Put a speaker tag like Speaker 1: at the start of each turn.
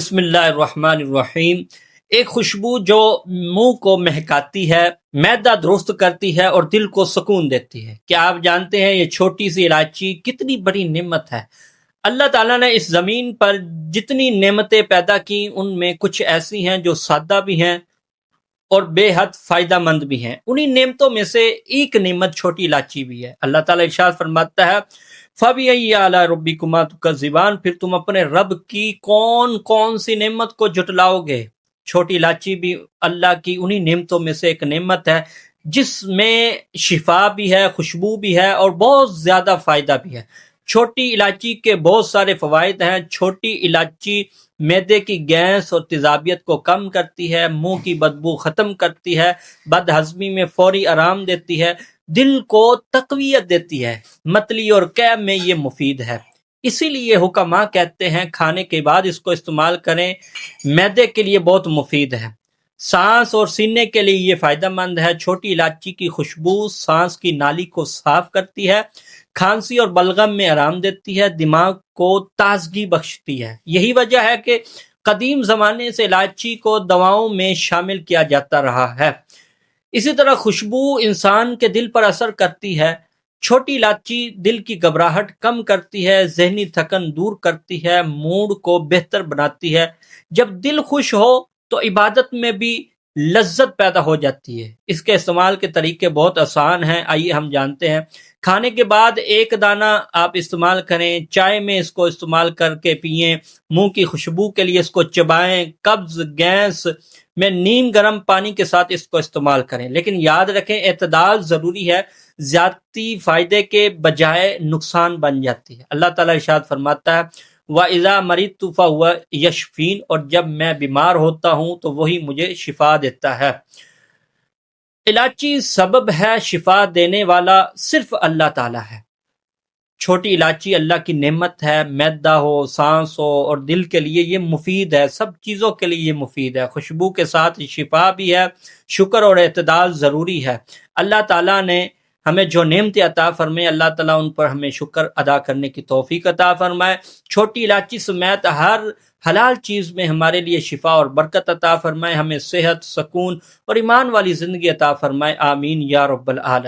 Speaker 1: بسم اللہ الرحمن الرحیم۔ ایک خوشبو جو منہ کو مہکاتی ہے، معدہ درست کرتی ہے اور دل کو سکون دیتی ہے۔ کیا آپ جانتے ہیں یہ چھوٹی سی الائچی کتنی بڑی نعمت ہے؟ اللہ تعالیٰ نے اس زمین پر جتنی نعمتیں پیدا کی ان میں کچھ ایسی ہیں جو سادہ بھی ہیں اور بے حد فائدہ مند بھی ہیں۔ انہی نعمتوں میں سے ایک نعمت چھوٹی الائچی بھی ہے۔ اللہ تعالیٰ ارشاد فرماتا ہے فَبِأَيِّ آلَاءِ رَبِّكُمَا تُكَذِّبَانِ، پھر تم اپنے رب کی کون کون سی نعمت کو جھٹلاؤ گے؟ چھوٹی الائچی بھی اللہ کی انہی نعمتوں میں سے ایک نعمت ہے جس میں شفا بھی ہے، خوشبو بھی ہے اور بہت زیادہ فائدہ بھی ہے۔ چھوٹی الائچی کے بہت سارے فوائد ہیں۔ چھوٹی الائچی معدے کی گیس اور تیزابیت کو کم کرتی ہے، منہ کی بدبو ختم کرتی ہے، بد ہضمی میں فوری آرام دیتی ہے، دل کو تقویت دیتی ہے، متلی اور قے میں یہ مفید ہے۔ اسی لیے حکماء کہتے ہیں کھانے کے بعد اس کو استعمال کریں، معدے کے لیے بہت مفید ہے، سانس اور سینے کے لیے یہ فائدہ مند ہے۔ چھوٹی الائچی کی خوشبو سانس کی نالی کو صاف کرتی ہے، کھانسی اور بلغم میں آرام دیتی ہے، دماغ کو تازگی بخشتی ہے۔ یہی وجہ ہے کہ قدیم زمانے سے الائچی کو دواؤں میں شامل کیا جاتا رہا ہے۔ اسی طرح خوشبو انسان کے دل پر اثر کرتی ہے۔ چھوٹی الائچی دل کی گھبراہٹ کم کرتی ہے، ذہنی تھکن دور کرتی ہے، موڈ کو بہتر بناتی ہے۔ جب دل خوش ہو تو عبادت میں بھی لذت پیدا ہو جاتی ہے۔ اس کے استعمال کے طریقے بہت آسان ہیں، آئیے ہم جانتے ہیں۔ کھانے کے بعد ایک دانہ آپ استعمال کریں، چائے میں اس کو استعمال کر کے پئیں، منہ کی خوشبو کے لیے اس کو چبائیں، قبض گیس میں نیم گرم پانی کے ساتھ اس کو استعمال کریں، لیکن یاد رکھیں اعتدال ضروری ہے، زیادتی فائدے کے بجائے نقصان بن جاتی ہے۔ اللہ تعالیٰ ارشاد فرماتا ہے وَإِذَا مَرِضْتُ فَهُوَ يَشْفِينِ، اور جب میں بیمار ہوتا ہوں تو وہی مجھے شفا دیتا ہے۔ الائچی سبب ہے، شفا دینے والا صرف اللہ تعالیٰ ہے۔ چھوٹی الائچی اللہ کی نعمت ہے، معدہ ہو، سانس ہو اور دل کے لیے یہ مفید ہے، سب چیزوں کے لیے یہ مفید ہے۔ خوشبو کے ساتھ شفا بھی ہے، شکر اور اعتدال ضروری ہے۔ اللہ تعالیٰ نے ہمیں جو نعمتیں عطا فرمائے، اللہ تعالیٰ ان پر ہمیں شکر ادا کرنے کی توفیق عطا فرمائے۔ چھوٹی الائچی سمیت ہر حلال چیز میں ہمارے لیے شفا اور برکت عطا فرمائے، ہمیں صحت، سکون اور ایمان والی زندگی عطا فرمائے، آمین یا رب العالمین۔